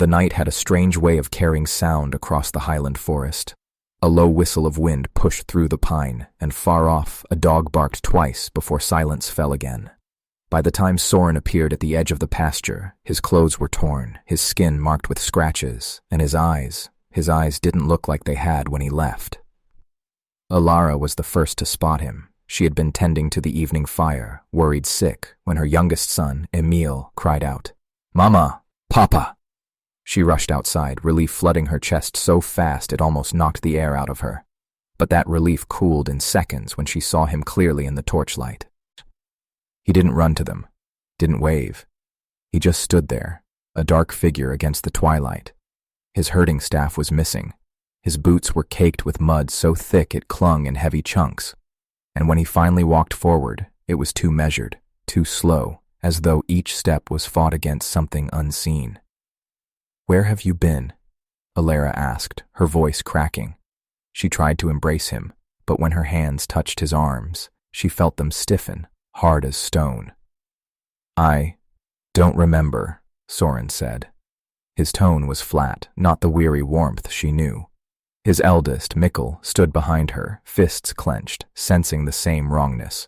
the night had a strange way of carrying sound across the highland forest. A low whistle of wind pushed through the pine, and far off, a dog barked twice before silence fell again. By the time Soren appeared at the edge of the pasture, his clothes were torn, his skin marked with scratches, and his eyes didn't look like they had when he left. Alara was the first to spot him. She had been tending to the evening fire, worried sick, when her youngest son, Emil, cried out, "Mama! Papa!" She rushed outside, relief flooding her chest so fast it almost knocked the air out of her. But that relief cooled in seconds when she saw him clearly in the torchlight. He didn't run to them, didn't wave. He just stood there, a dark figure against the twilight. His herding staff was missing. His boots were caked with mud so thick it clung in heavy chunks. And when he finally walked forward, it was too measured, too slow, as though each step was fought against something unseen. "Where have you been?" Alara asked, her voice cracking. She tried to embrace him, but when her hands touched his arms, she felt them stiffen, hard as stone. "I don't remember," Soren said. His tone was flat, not the weary warmth she knew. His eldest, Mikkel, stood behind her, fists clenched, sensing the same wrongness.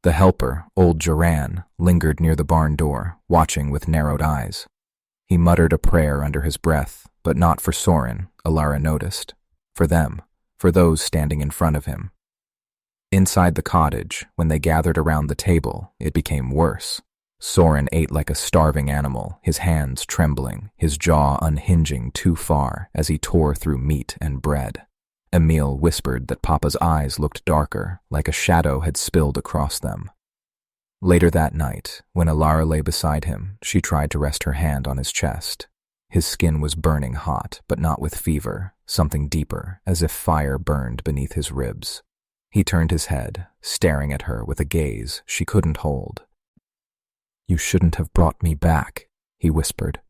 The helper, old Joran, lingered near the barn door, watching with narrowed eyes. He muttered a prayer under his breath, but not for Soren, Alara noticed. For them, for those standing in front of him. Inside the cottage, when they gathered around the table, it became worse. Soren ate like a starving animal, his hands trembling, his jaw unhinging too far as he tore through meat and bread. Emil whispered that Papa's eyes looked darker, like a shadow had spilled across them. Later that night, when Alara lay beside him, she tried to rest her hand on his chest. His skin was burning hot, but not with fever, something deeper, as if fire burned beneath his ribs. He turned his head, staring at her with a gaze she couldn't hold. "You shouldn't have brought me back," he whispered.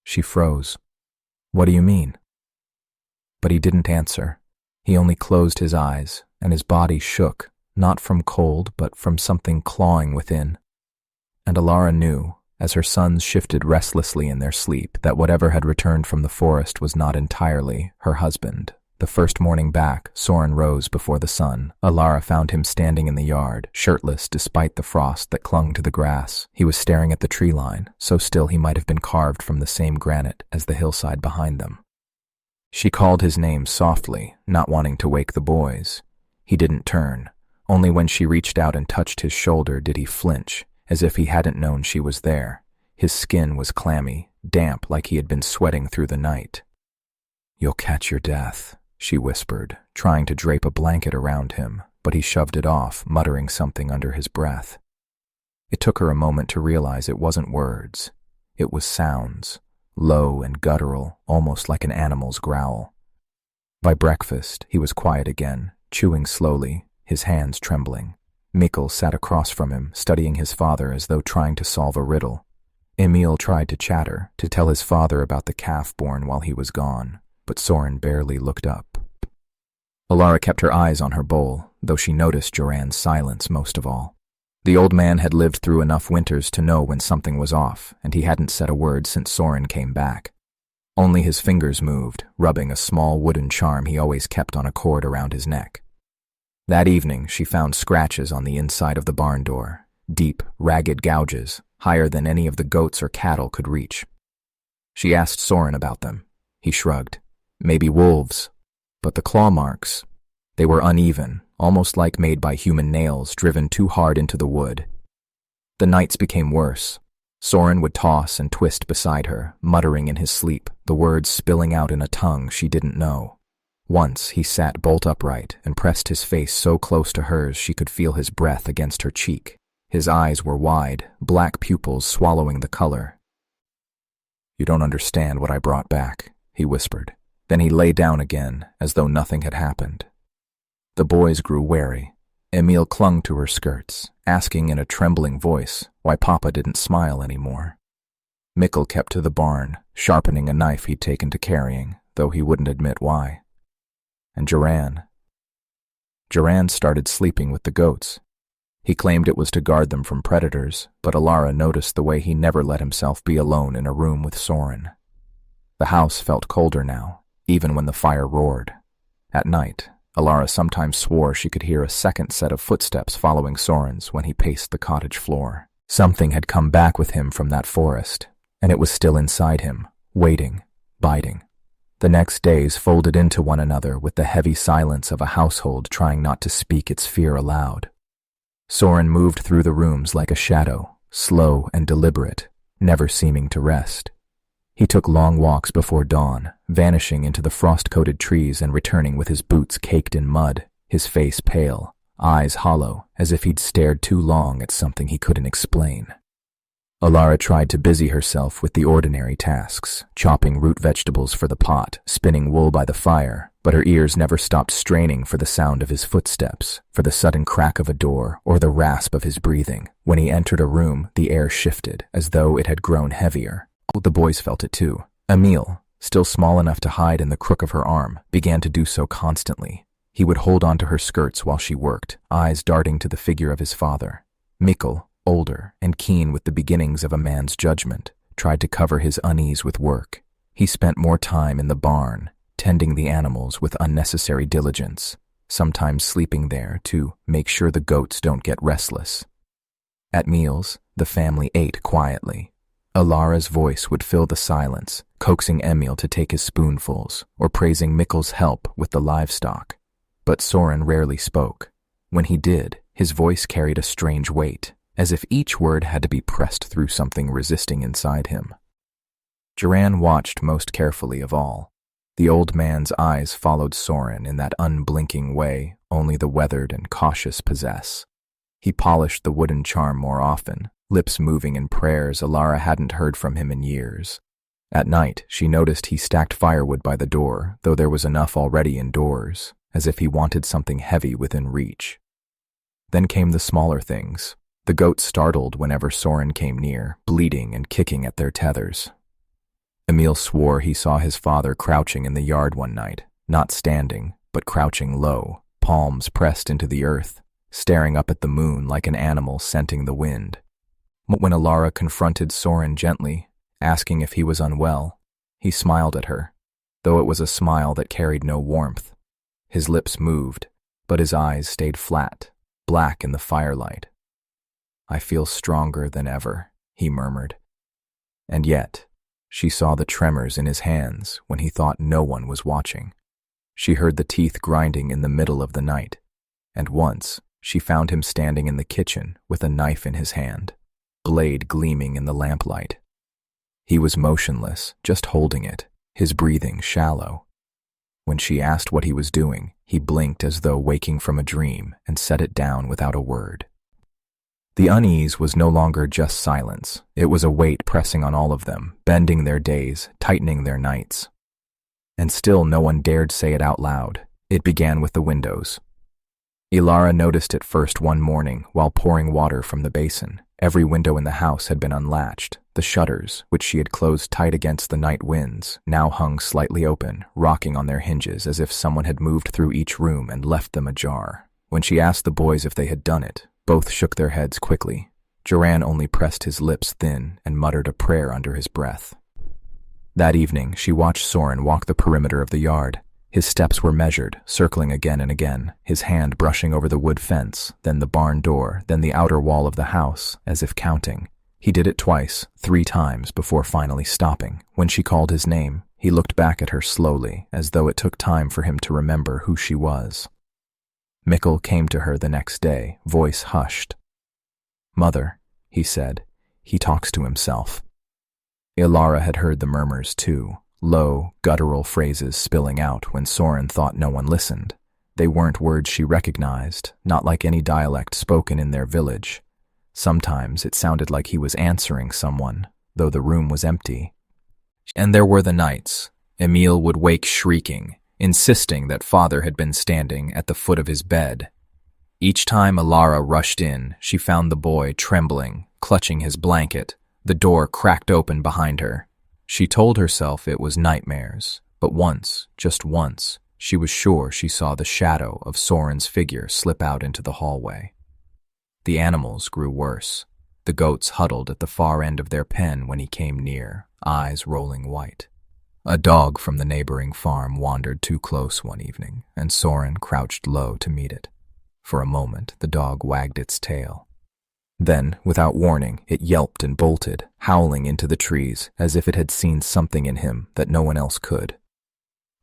She froze. "What do you mean?" But he didn't answer. He only closed his eyes, and his body shook, not from cold, but from something clawing within. And Alara knew, as her sons shifted restlessly in their sleep, that whatever had returned from the forest was not entirely her husband. The first morning back, Soren rose before the sun. Alara found him standing in the yard, shirtless despite the frost that clung to the grass. He was staring at the tree line, so still he might have been carved from the same granite as the hillside behind them. She called his name softly, not wanting to wake the boys. He didn't turn. Only when she reached out and touched his shoulder did he flinch, as if he hadn't known she was there. His skin was clammy, damp like he had been sweating through the night. "You'll catch your death," she whispered, trying to drape a blanket around him, but he shoved it off, muttering something under his breath. It took her a moment to realize it wasn't words. It was sounds, low and guttural, almost like an animal's growl. By breakfast, he was quiet again, chewing slowly, his hands trembling. Mikkel sat across from him, studying his father as though trying to solve a riddle. Emil tried to chatter, to tell his father about the calf born while he was gone, but Soren barely looked up. Alara kept her eyes on her bowl, though she noticed Joran's silence most of all. The old man had lived through enough winters to know when something was off, and he hadn't said a word since Soren came back. Only his fingers moved, rubbing a small wooden charm he always kept on a cord around his neck. That evening, she found scratches on the inside of the barn door, deep, ragged gouges, higher than any of the goats or cattle could reach. She asked Soren about them. He shrugged. Maybe wolves. But the claw marks, they were uneven, almost like made by human nails driven too hard into the wood. The nights became worse. Soren would toss and twist beside her, muttering in his sleep, the words spilling out in a tongue she didn't know. Once he sat bolt upright and pressed his face so close to hers she could feel his breath against her cheek. His eyes were wide, black pupils swallowing the color. "You don't understand what I brought back," he whispered. Then he lay down again, as though nothing had happened. The boys grew wary. Emil clung to her skirts, asking in a trembling voice why Papa didn't smile anymore. Mikkel kept to the barn, sharpening a knife he'd taken to carrying, though he wouldn't admit why. And Joran started sleeping with the goats. He claimed it was to guard them from predators, but Alara noticed the way he never let himself be alone in a room with Soren. The house felt colder now, even when the fire roared. At night, Alara sometimes swore she could hear a second set of footsteps following Soren's when he paced the cottage floor. Something had come back with him from that forest, and it was still inside him, waiting, biding. The next days folded into one another with the heavy silence of a household trying not to speak its fear aloud. Soren moved through the rooms like a shadow, slow and deliberate, never seeming to rest. He took long walks before dawn, vanishing into the frost-coated trees and returning with his boots caked in mud, his face pale, eyes hollow, as if he'd stared too long at something he couldn't explain. Alara tried to busy herself with the ordinary tasks, chopping root vegetables for the pot, spinning wool by the fire, but her ears never stopped straining for the sound of his footsteps, for the sudden crack of a door or the rasp of his breathing. When he entered a room, the air shifted, as though it had grown heavier. The boys felt it too. Emil, still small enough to hide in the crook of her arm, began to do so constantly. He would hold onto her skirts while she worked, eyes darting to the figure of his father. Mikkel, older and keen with the beginnings of a man's judgment, tried to cover his unease with work. He spent more time in the barn, tending the animals with unnecessary diligence, sometimes sleeping there to make sure the goats don't get restless. At meals, the family ate quietly. Alara's voice would fill the silence, coaxing Emil to take his spoonfuls, or praising Mikkel's help with the livestock. But Soren rarely spoke. When he did, his voice carried a strange weight, as if each word had to be pressed through something resisting inside him. Joran watched most carefully of all. The old man's eyes followed Soren in that unblinking way only the weathered and cautious possess. He polished the wooden charm more often, lips moving in prayers Alara hadn't heard from him in years. At night, she noticed he stacked firewood by the door, though there was enough already indoors, as if he wanted something heavy within reach. Then came the smaller things. The goats startled whenever Soren came near, bleating and kicking at their tethers. Emil swore he saw his father crouching in the yard one night, not standing, but crouching low, palms pressed into the earth, staring up at the moon like an animal scenting the wind. When Alara confronted Soren gently, asking if he was unwell, he smiled at her, though it was a smile that carried no warmth. His lips moved, but his eyes stayed flat, black in the firelight. "I feel stronger than ever," he murmured. And yet, she saw the tremors in his hands when he thought no one was watching. She heard the teeth grinding in the middle of the night, and once she found him standing in the kitchen with a knife in his hand, blade gleaming in the lamplight. He was motionless, just holding it, his breathing shallow. When she asked what he was doing, he blinked as though waking from a dream and set it down without a word. The unease was no longer just silence. It was a weight pressing on all of them, bending their days, tightening their nights. And still no one dared say it out loud. It began with the windows. Alara noticed it first one morning while pouring water from the basin. Every window in the house had been unlatched. The shutters, which she had closed tight against the night winds, now hung slightly open, rocking on their hinges as if someone had moved through each room and left them ajar. When she asked the boys if they had done it, both shook their heads quickly. Joran only pressed his lips thin and muttered a prayer under his breath. That evening, she watched Soren walk the perimeter of the yard. His steps were measured, circling again and again, his hand brushing over the wood fence, then the barn door, then the outer wall of the house, as if counting. He did it twice, 3 times, before finally stopping. When she called his name, he looked back at her slowly, as though it took time for him to remember who she was. Mikkel came to her the next day, voice hushed. "Mother," he said. He talks to himself. Alara had heard the murmurs too, low, guttural phrases spilling out when Soren thought no one listened. They weren't words she recognized, not like any dialect spoken in their village. Sometimes it sounded like he was answering someone, though the room was empty. And there were the nights. Emil would wake shrieking, insisting that father had been standing at the foot of his bed. Each time Alara rushed in, she found the boy trembling, clutching his blanket. The door cracked open behind her. She told herself it was nightmares, but once, just once, she was sure she saw the shadow of Soren's figure slip out into the hallway. The animals grew worse. The goats huddled at the far end of their pen when he came near, eyes rolling white. A dog from the neighboring farm wandered too close one evening, and Soren crouched low to meet it. For a moment, the dog wagged its tail. Then, without warning, it yelped and bolted, howling into the trees as if it had seen something in him that no one else could.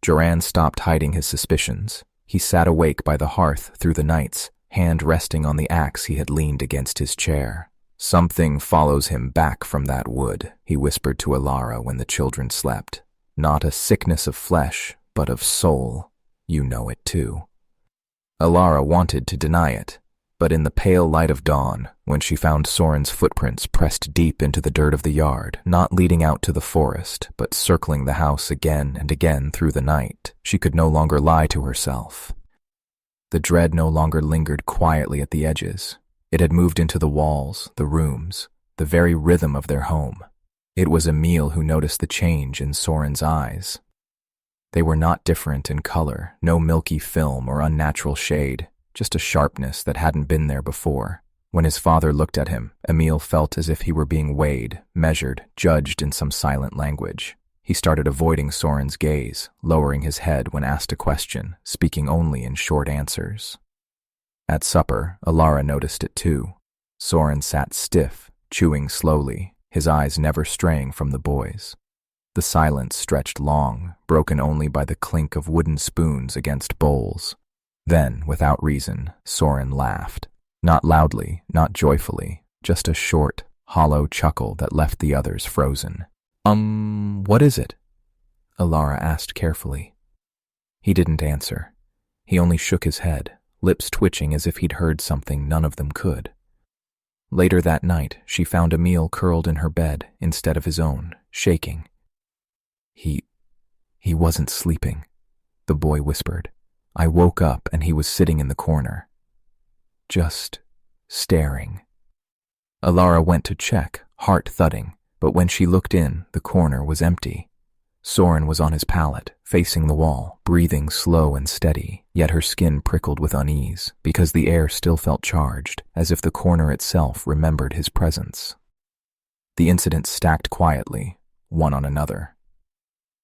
Joran stopped hiding his suspicions. He sat awake by the hearth through the nights, hand resting on the axe he had leaned against his chair. "Something follows him back from that wood," he whispered to Alara when the children slept. "Not a sickness of flesh, but of soul. You know it too." Alara wanted to deny it, but in the pale light of dawn, when she found Soren's footprints pressed deep into the dirt of the yard, not leading out to the forest, but circling the house again and again through the night, she could no longer lie to herself. The dread no longer lingered quietly at the edges. It had moved into the walls, the rooms, the very rhythm of their home. It was Emil who noticed the change in Soren's eyes. They were not different in color, no milky film or unnatural shade, just a sharpness that hadn't been there before. When his father looked at him, Emil felt as if he were being weighed, measured, judged in some silent language. He started avoiding Soren's gaze, lowering his head when asked a question, speaking only in short answers. At supper, Alara noticed it too. Soren sat stiff, chewing slowly, his eyes never straying from the boys. The silence stretched long, broken only by the clink of wooden spoons against bowls. Then, without reason, Soren laughed. Not loudly, not joyfully, just a short, hollow chuckle that left the others frozen. What is it?" Alara asked carefully. He didn't answer. He only shook his head, lips twitching as if he'd heard something none of them could. Later that night, she found Emil curled in her bed instead of his own, shaking. He wasn't sleeping," the boy whispered. "I woke up and he was sitting in the corner. Just staring." Alara went to check, heart thudding, but when she looked in, the corner was empty. Soren was on his pallet, facing the wall, breathing slow and steady, yet her skin prickled with unease, because the air still felt charged, as if the corner itself remembered his presence. The incidents stacked quietly, one on another.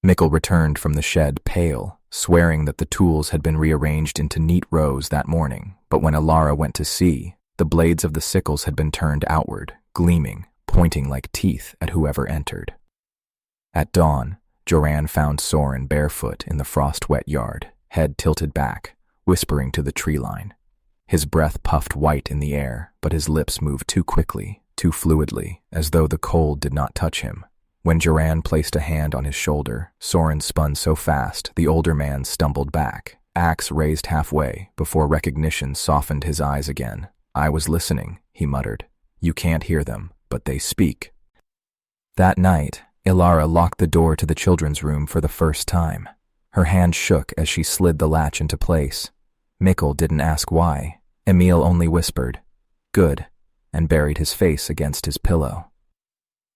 Mikkel returned from the shed pale, swearing that the tools had been rearranged into neat rows that morning, but when Alara went to see, the blades of the sickles had been turned outward, gleaming, pointing like teeth at whoever entered. At dawn, Joran found Soren barefoot in the frost-wet yard, head tilted back, whispering to the tree line. His breath puffed white in the air, but his lips moved too quickly, too fluidly, as though the cold did not touch him. When Joran placed a hand on his shoulder, Soren spun so fast the older man stumbled back, axe raised halfway, before recognition softened his eyes again. "I was listening," he muttered. "You can't hear them, but they speak." That night, Alara locked the door to the children's room for the first time. Her hand shook as she slid the latch into place. Mikkel didn't ask why. Emil only whispered, "Good," and buried his face against his pillow.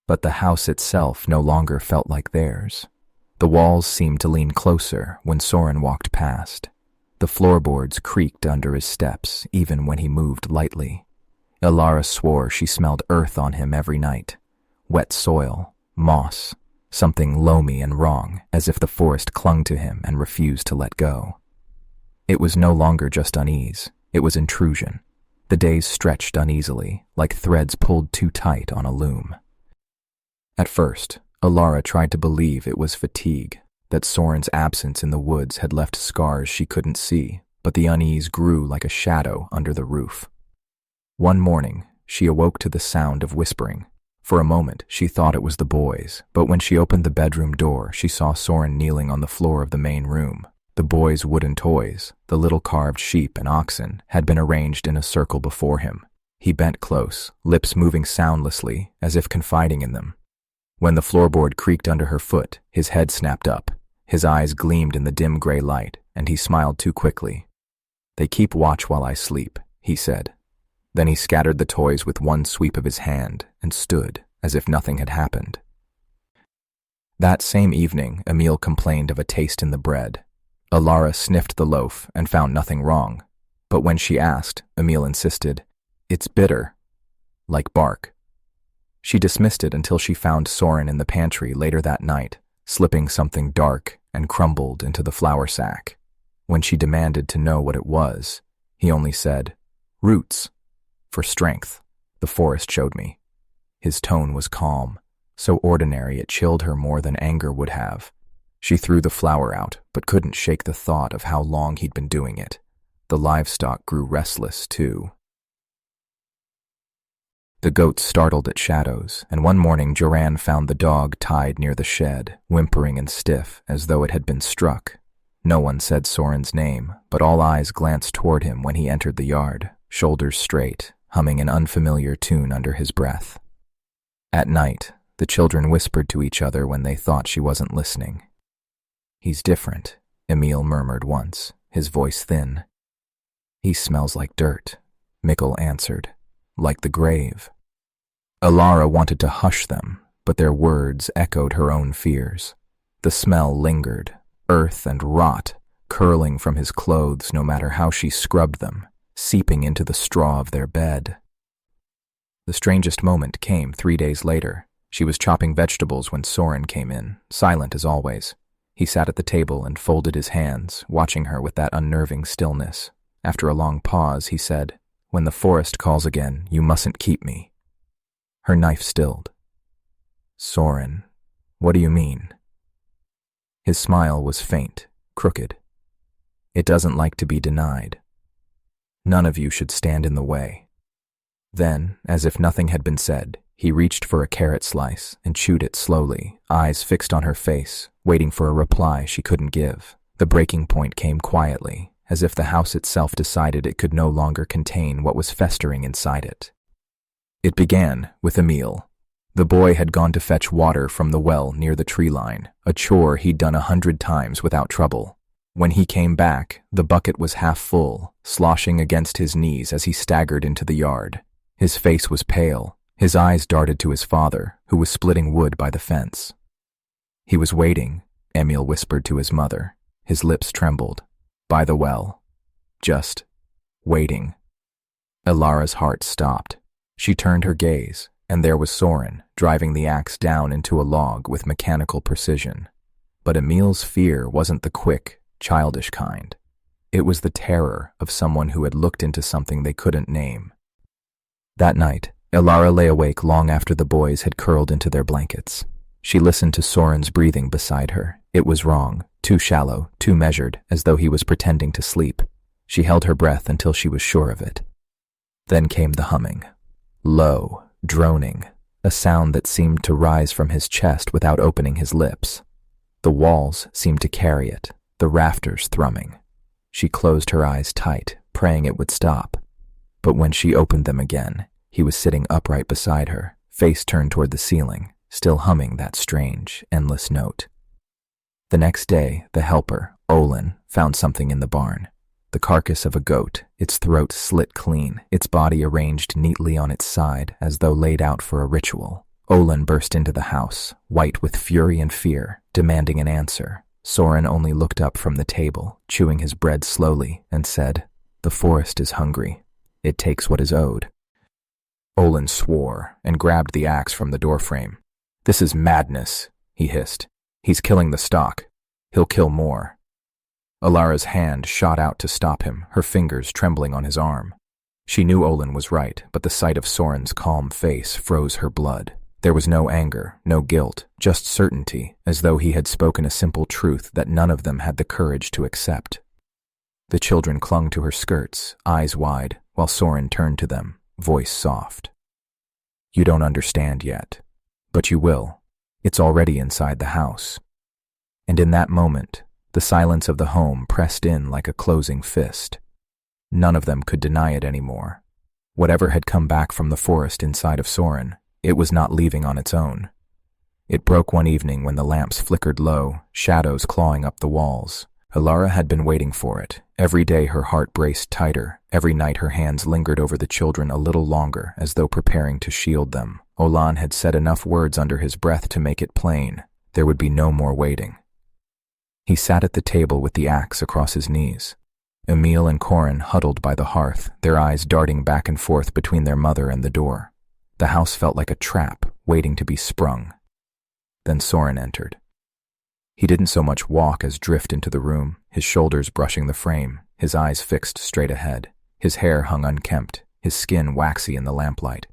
But the house itself no longer felt like theirs. The walls seemed to lean closer when Soren walked past. The floorboards creaked under his steps, even when he moved lightly. Alara swore she smelled earth on him every night. Wet soil, moss, something loamy and wrong, as if the forest clung to him and refused to let go. It was no longer just unease, it was intrusion. The days stretched uneasily, like threads pulled too tight on a loom. At first, Alara tried to believe it was fatigue, that Soren's absence in the woods had left scars she couldn't see, but the unease grew like a shadow under the roof. One morning, she awoke to the sound of whispering. For a moment, she thought it was the boys, but when she opened the bedroom door, she saw Soren kneeling on the floor of the main room. The boys' wooden toys, the little carved sheep and oxen, had been arranged in a circle before him. He bent close, lips moving soundlessly, as if confiding in them. When the floorboard creaked under her foot, his head snapped up. His eyes gleamed in the dim gray light, and he smiled too quickly. "They keep watch while I sleep," he said. Then he scattered the toys with one sweep of his hand and stood as if nothing had happened. That same evening, Emil complained of a taste in the bread. Alara sniffed the loaf and found nothing wrong. But when she asked, Emil insisted, It's bitter, like bark. She dismissed it until she found Soren in the pantry later that night, slipping something dark and crumbled into the flour sack. When she demanded to know what it was, he only said, "Roots. For strength. The forest showed me." His tone was calm, so ordinary it chilled her more than anger would have. She threw the flour out, but couldn't shake the thought of how long he'd been doing it. The livestock grew restless, too. The goats startled at shadows, and one morning Joran found the dog tied near the shed, whimpering and stiff, as though it had been struck. No one said Soren's name, but all eyes glanced toward him when he entered the yard, shoulders straight, humming an unfamiliar tune under his breath. At night, the children whispered to each other when they thought she wasn't listening. "He's different," Emil murmured once, his voice thin. "He smells like dirt," Mikkel answered, "like the grave." Alara wanted to hush them, but their words echoed her own fears. The smell lingered, earth and rot, curling from his clothes no matter how she scrubbed them, seeping into the straw of their bed. The strangest moment came 3 days later. She was chopping vegetables when Soren came in, silent as always. He sat at the table and folded his hands, watching her with that unnerving stillness. After a long pause, he said, "When the forest calls again, you mustn't keep me." Her knife stilled. "Soren, what do you mean?" His smile was faint, crooked. "It doesn't like to be denied. None of you should stand in the way." Then, as if nothing had been said, he reached for a carrot slice and chewed it slowly, eyes fixed on her face, waiting for a reply she couldn't give. The breaking point came quietly, as if the house itself decided it could no longer contain what was festering inside it. It began with Emil. The boy had gone to fetch water from the well near the tree line, a chore he'd done 100 times without trouble. When he came back, the bucket was half full, sloshing against his knees as he staggered into the yard. His face was pale. His eyes darted to his father, who was splitting wood by the fence. He was waiting, Emil whispered to his mother. His lips trembled. By the well. Just waiting. Alara's heart stopped. She turned her gaze, and there was Soren, driving the axe down into a log with mechanical precision. But Emil's fear wasn't the quick, childish kind. It was the terror of someone who had looked into something they couldn't name. That night, Alara lay awake long after the boys had curled into their blankets. She listened to Soren's breathing beside her. It was wrong, too shallow, too measured, as though he was pretending to sleep. She held her breath until she was sure of it. Then came the humming. Low, droning, a sound that seemed to rise from his chest without opening his lips. The walls seemed to carry it, the rafters thrumming. She closed her eyes tight, praying it would stop. But when she opened them again, he was sitting upright beside her, face turned toward the ceiling, still humming that strange, endless note. The next day, the helper, Olin, found something in the barn. The carcass of a goat, its throat slit clean, its body arranged neatly on its side as though laid out for a ritual. Olin burst into the house, white with fury and fear, demanding an answer. Soren only looked up from the table, chewing his bread slowly, and said, "The forest is hungry. It takes what is owed." Olin swore and grabbed the axe from the doorframe. "This is madness," he hissed. "He's killing the stock. He'll kill more." Alara's hand shot out to stop him, her fingers trembling on his arm. She knew Olin was right, but the sight of Soren's calm face froze her blood. There was no anger, no guilt, just certainty, as though he had spoken a simple truth that none of them had the courage to accept. The children clung to her skirts, eyes wide, while Soren turned to them, voice soft. "You don't understand yet, but you will. It's already inside the house." And in that moment, the silence of the home pressed in like a closing fist. None of them could deny it anymore. Whatever had come back from the forest inside of Soren, it was not leaving on its own. It broke one evening when the lamps flickered low, shadows clawing up the walls. Alara had been waiting for it. Every day her heart braced tighter. Every night her hands lingered over the children a little longer, as though preparing to shield them. Olan had said enough words under his breath to make it plain. There would be no more waiting. He sat at the table with the axe across his knees. Emil and Corin huddled by the hearth, their eyes darting back and forth between their mother and the door. The house felt like a trap, waiting to be sprung. Then Soren entered. He didn't so much walk as drift into the room, his shoulders brushing the frame, his eyes fixed straight ahead. His hair hung unkempt, his skin waxy in the lamplight.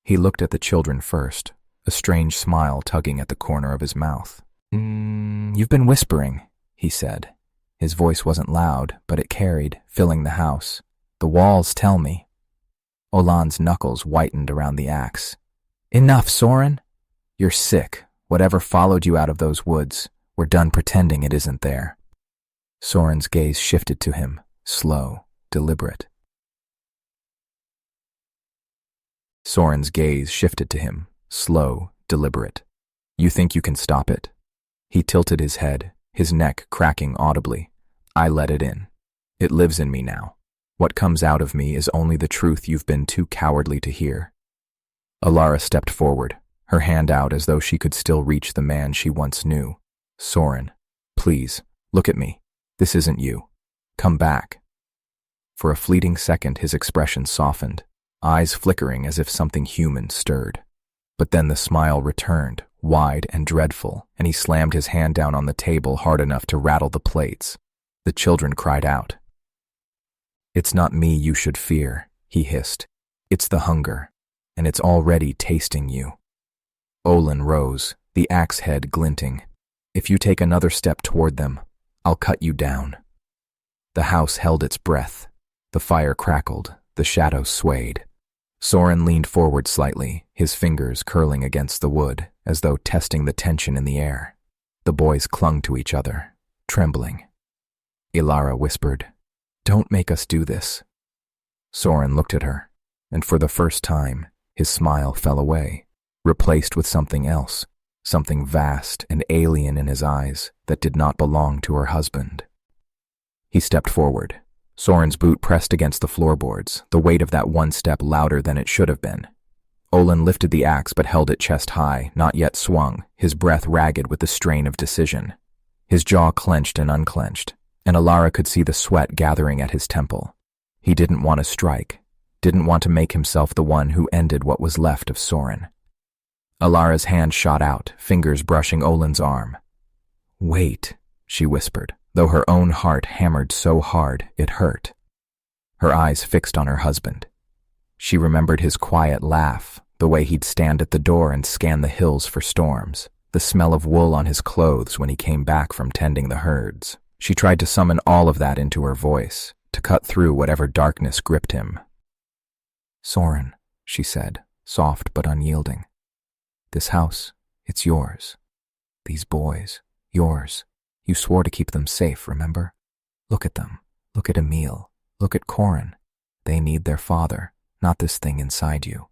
He looked at the children first, a strange smile tugging at the corner of his mouth. You've been whispering," he said. His voice wasn't loud, but it carried, filling the house. "The walls tell me." Olan's knuckles whitened around the axe. "Enough, Soren! You're sick. Whatever followed you out of those woods, we're done pretending it isn't there." Soren's gaze shifted to him, slow, deliberate. "You think you can stop it?" He tilted his head, his neck cracking audibly. "I let it in. It lives in me now. What comes out of me is only the truth you've been too cowardly to hear." Alara stepped forward, her hand out as though she could still reach the man she once knew. "Soren, please, look at me. This isn't you. Come back." For a fleeting second his expression softened, eyes flickering as if something human stirred. But then the smile returned, wide and dreadful, and he slammed his hand down on the table hard enough to rattle the plates. The children cried out. "It's not me you should fear," he hissed. "It's the hunger, and it's already tasting you." Olin rose, the axe head glinting. "If you take another step toward them, I'll cut you down." The house held its breath. The fire crackled, the shadows swayed. Soren leaned forward slightly, his fingers curling against the wood, as though testing the tension in the air. The boys clung to each other, trembling. Ilara whispered, "Don't make us do this." Soren looked at her, and for the first time, his smile fell away, replaced with something else, something vast and alien in his eyes that did not belong to her husband. He stepped forward. Soren's boot pressed against the floorboards, the weight of that one step louder than it should have been. Olin lifted the axe but held it chest high, not yet swung, his breath ragged with the strain of decision. His jaw clenched and unclenched, and Alara could see the sweat gathering at his temple. He didn't want to strike, didn't want to make himself the one who ended what was left of Soren. Alara's hand shot out, fingers brushing Olin's arm. "Wait," she whispered, though her own heart hammered so hard it hurt. Her eyes fixed on her husband. She remembered his quiet laugh, the way he'd stand at the door and scan the hills for storms, the smell of wool on his clothes when he came back from tending the herds. She tried to summon all of that into her voice, to cut through whatever darkness gripped him. "Soren," she said, soft but unyielding. "This house, it's yours. These boys, yours. You swore to keep them safe, remember? Look at them. Look at Emil. Look at Corin. They need their father, not this thing inside you."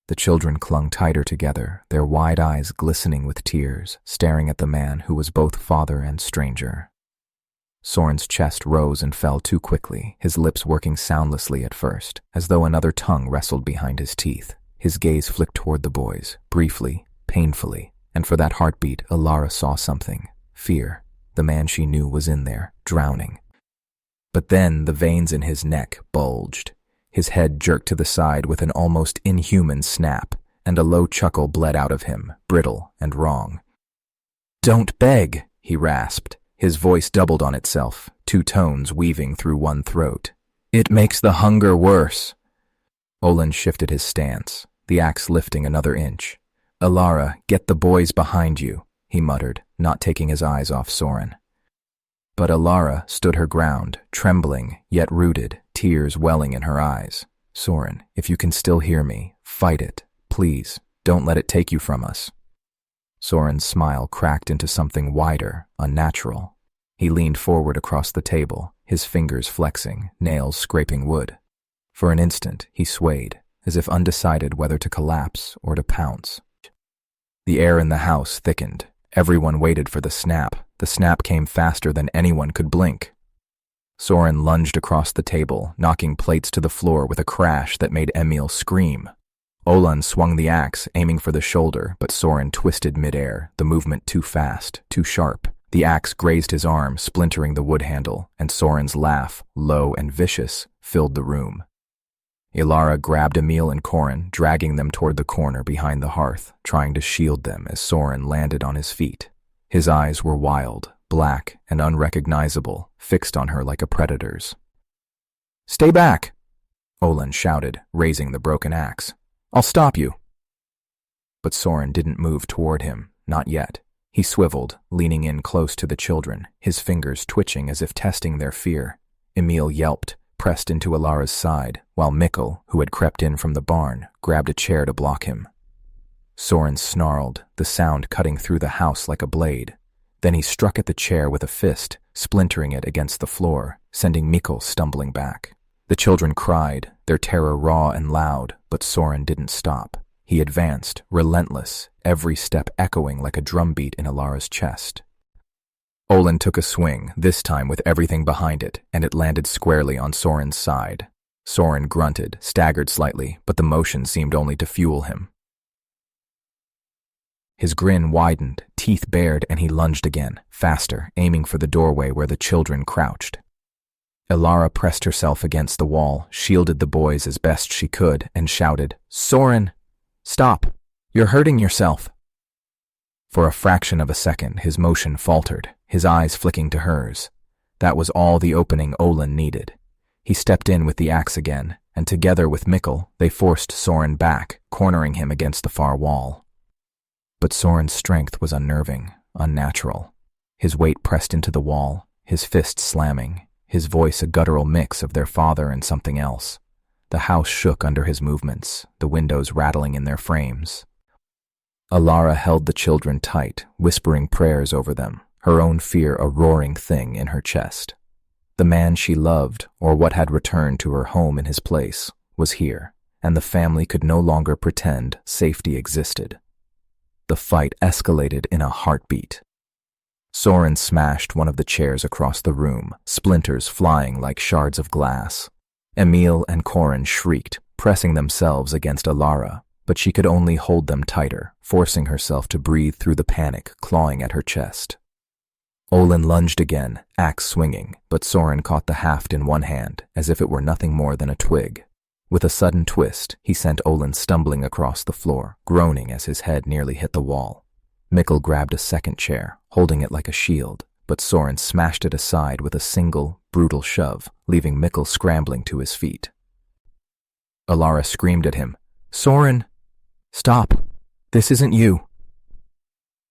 The children clung tighter together, their wide eyes glistening with tears, staring at the man who was both father and stranger. Soren's chest rose and fell too quickly, his lips working soundlessly at first, as though another tongue wrestled behind his teeth. His gaze flicked toward the boys, briefly, painfully, and for that heartbeat, Alara saw something. Fear. The man she knew was in there, drowning. But then the veins in his neck bulged. His head jerked to the side with an almost inhuman snap, and a low chuckle bled out of him, brittle and wrong. "Don't beg," he rasped. His voice doubled on itself, two tones weaving through one throat. "It makes the hunger worse." Olin shifted his stance, the axe lifting another inch. "Alara, get the boys behind you," he muttered, not taking his eyes off Soren. But Alara stood her ground, trembling, yet rooted, tears welling in her eyes. "Soren, if you can still hear me, fight it. Please, don't let it take you from us." Soren's smile cracked into something wider, unnatural. He leaned forward across the table, his fingers flexing, nails scraping wood. For an instant, he swayed, as if undecided whether to collapse or to pounce. The air in the house thickened. Everyone waited for the snap. The snap came faster than anyone could blink. Soren lunged across the table, knocking plates to the floor with a crash that made Emil scream. Olin swung the axe, aiming for the shoulder, but Soren twisted midair, the movement too fast, too sharp. The axe grazed his arm, splintering the wood handle, and Soren's laugh, low and vicious, filled the room. Ilara grabbed Emil and Corin, dragging them toward the corner behind the hearth, trying to shield them as Soren landed on his feet. His eyes were wild, black, and unrecognizable, fixed on her like a predator's. "Stay back!" Olin shouted, raising the broken axe. "I'll stop you." But Soren didn't move toward him, not yet. He swiveled, leaning in close to the children, his fingers twitching as if testing their fear. Emil yelped, pressed into Ilara's side, while Mikkel, who had crept in from the barn, grabbed a chair to block him. Soren snarled, the sound cutting through the house like a blade. Then he struck at the chair with a fist, splintering it against the floor, sending Mikkel stumbling back. The children cried, their terror raw and loud, but Soren didn't stop. He advanced, relentless, every step echoing like a drumbeat in Ilara's chest. Olin took a swing, this time with everything behind it, and it landed squarely on Soren's side. Soren grunted, staggered slightly, but the motion seemed only to fuel him. His grin widened, teeth bared, and he lunged again, faster, aiming for the doorway where the children crouched. Ilara pressed herself against the wall, shielded the boys as best she could, and shouted, "Soren! Stop! You're hurting yourself!" For a fraction of a second, his motion faltered, his eyes flicking to hers. That was all the opening Olin needed. He stepped in with the axe again, and together with Mikkel, they forced Soren back, cornering him against the far wall. But Soren's strength was unnerving, unnatural. His weight pressed into the wall, his fists slamming, his voice a guttural mix of their father and something else. The house shook under his movements, the windows rattling in their frames. Ilara held the children tight, whispering prayers over them, her own fear a roaring thing in her chest. The man she loved, or what had returned to her home in his place, was here, and the family could no longer pretend safety existed. The fight escalated in a heartbeat. Soren smashed one of the chairs across the room, splinters flying like shards of glass. Emil and Corin shrieked, pressing themselves against Ilara, but she could only hold them tighter, forcing herself to breathe through the panic clawing at her chest. Olin lunged again, axe swinging, but Soren caught the haft in one hand, as if it were nothing more than a twig. With a sudden twist, he sent Olin stumbling across the floor, groaning as his head nearly hit the wall. Mikkel grabbed a second chair, holding it like a shield, but Soren smashed it aside with a single, brutal shove, leaving Mikkel scrambling to his feet. Ilara screamed at him, "Soren! Stop! This isn't you!"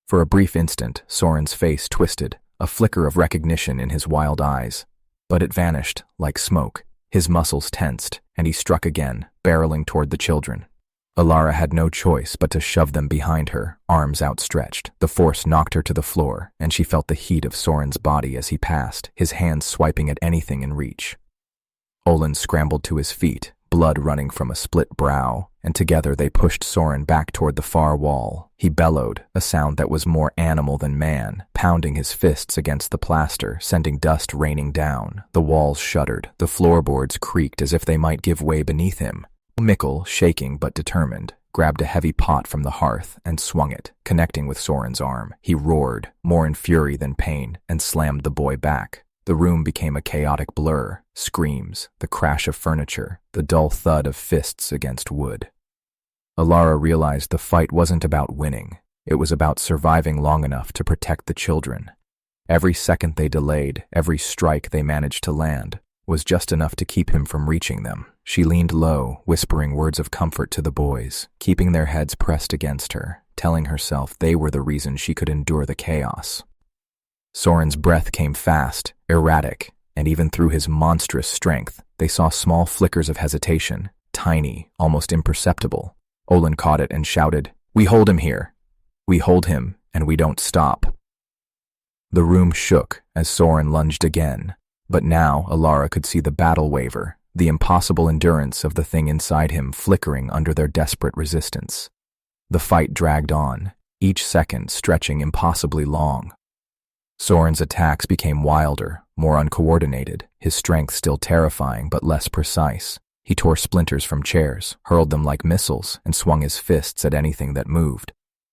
For a brief instant, Soren's face twisted, a flicker of recognition in his wild eyes. But it vanished, like smoke. His muscles tensed, and he struck again, barreling toward the children. Ilara had no choice but to shove them behind her, arms outstretched. The force knocked her to the floor, and she felt the heat of Soren's body as he passed, his hands swiping at anything in reach. Olin scrambled to his feet, blood running from a split brow, and together they pushed Soren back toward the far wall. He bellowed, a sound that was more animal than man, pounding his fists against the plaster, sending dust raining down. The walls shuddered, the floorboards creaked as if they might give way beneath him. Mikkel, shaking but determined, grabbed a heavy pot from the hearth and swung it, connecting with Soren's arm. He roared, more in fury than pain, and slammed the boy back. The room became a chaotic blur, screams, the crash of furniture, the dull thud of fists against wood. Ilara realized the fight wasn't about winning. It was about surviving long enough to protect the children. Every second they delayed, every strike they managed to land, was just enough to keep him from reaching them. She leaned low, whispering words of comfort to the boys, keeping their heads pressed against her, telling herself they were the reason she could endure the chaos. Soren's breath came fast, erratic, and even through his monstrous strength, they saw small flickers of hesitation, tiny, almost imperceptible. Olin caught it and shouted, "We hold him here. We hold him, and we don't stop." The room shook as Soren lunged again, but now Ilara could see the battle waver, the impossible endurance of the thing inside him flickering under their desperate resistance. The fight dragged on, each second stretching impossibly long. Soren's attacks became wilder, more uncoordinated, his strength still terrifying but less precise. He tore splinters from chairs, hurled them like missiles, and swung his fists at anything that moved.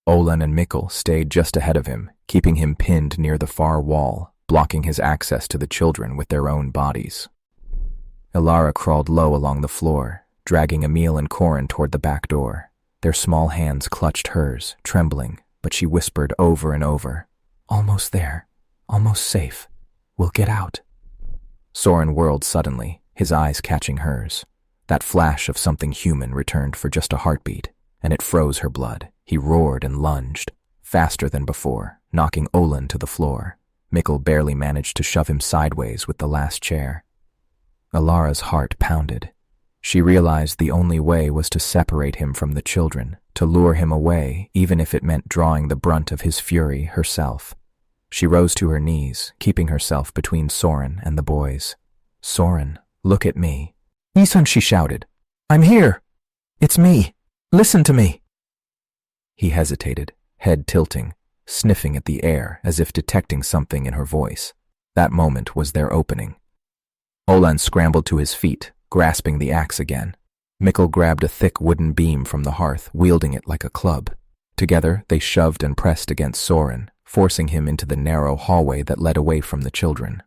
Olan and Mikkel stayed just ahead of him, keeping him pinned near the far wall, blocking his access to the children with their own bodies. Ilara crawled low along the floor, dragging Emil and Corin toward the back door. Their small hands clutched hers, trembling, but she whispered over and over, "Almost there. Almost safe. We'll get out." Soren whirled suddenly, his eyes catching hers. That flash of something human returned for just a heartbeat, and it froze her blood. He roared and lunged, faster than before, knocking Olan to the floor. Mikkel barely managed to shove him sideways with the last chair. Ilara's heart pounded. She realized the only way was to separate him from the children, to lure him away, even if it meant drawing the brunt of his fury herself. She rose to her knees, keeping herself between Soren and the boys. "Soren, look at me." "Isan," she shouted. "I'm here. It's me. Listen to me." He hesitated, head tilting, sniffing at the air as if detecting something in her voice. That moment was their opening. Olan scrambled to his feet, grasping the axe again. Mikkel grabbed a thick wooden beam from the hearth, wielding it like a club. Together, they shoved and pressed against Soren, forcing him into the narrow hallway that led away from the children.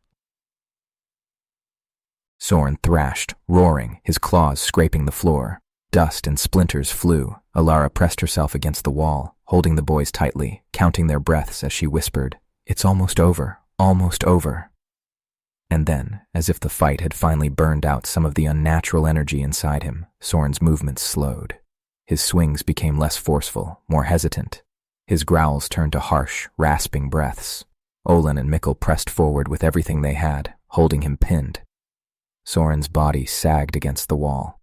Soren thrashed, roaring, his claws scraping the floor. Dust and splinters flew. Ilara pressed herself against the wall, holding the boys tightly, counting their breaths as she whispered, "It's almost over, almost over." And then, as if the fight had finally burned out some of the unnatural energy inside him, Soren's movements slowed. His swings became less forceful, more hesitant. His growls turned to harsh, rasping breaths. Olan and Mikkel pressed forward with everything they had, holding him pinned. Soren's body sagged against the wall.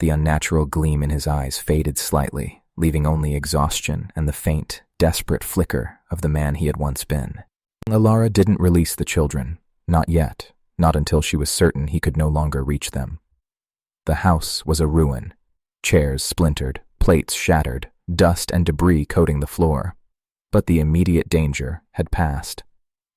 The unnatural gleam in his eyes faded slightly, leaving only exhaustion and the faint, desperate flicker of the man he had once been. Ilara didn't release the children. Not yet, not until she was certain he could no longer reach them. The house was a ruin. Chairs splintered, plates shattered, dust and debris coating the floor. But the immediate danger had passed.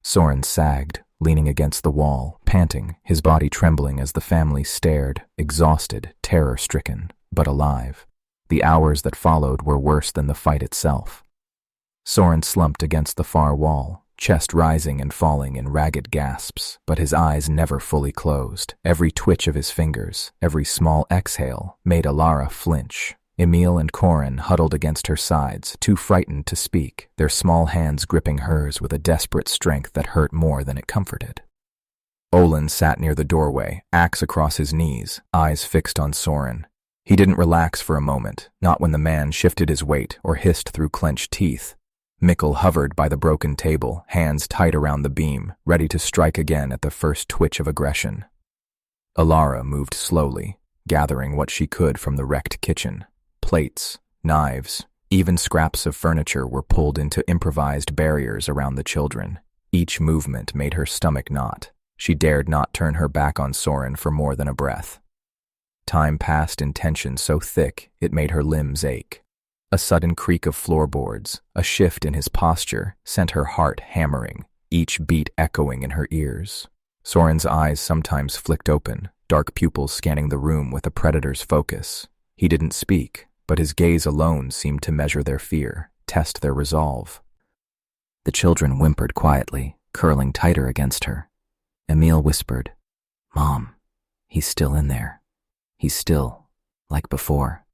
Soren sagged, leaning against the wall, panting, his body trembling as the family stared, exhausted, terror-stricken, but alive. The hours that followed were worse than the fight itself. Soren slumped against the far wall, chest rising and falling in ragged gasps, but his eyes never fully closed. Every twitch of his fingers, every small exhale, made Ilara flinch. Emil and Corin huddled against her sides, too frightened to speak, their small hands gripping hers with a desperate strength that hurt more than it comforted. Olan sat near the doorway, axe across his knees, eyes fixed on Soren. He didn't relax for a moment, not when the man shifted his weight or hissed through clenched teeth. Mikkel hovered by the broken table, hands tight around the beam, ready to strike again at the first twitch of aggression. Ilara moved slowly, gathering what she could from the wrecked kitchen. Plates, knives, even scraps of furniture were pulled into improvised barriers around the children. Each movement made her stomach knot. She dared not turn her back on Soren for more than a breath. Time passed in tension so thick it made her limbs ache. A sudden creak of floorboards, a shift in his posture, sent her heart hammering, each beat echoing in her ears. Soren's eyes sometimes flicked open, dark pupils scanning the room with a predator's focus. He didn't speak, but his gaze alone seemed to measure their fear, test their resolve. The children whimpered quietly, curling tighter against her. Emil whispered, "Mom, he's still in there. He's still, like before."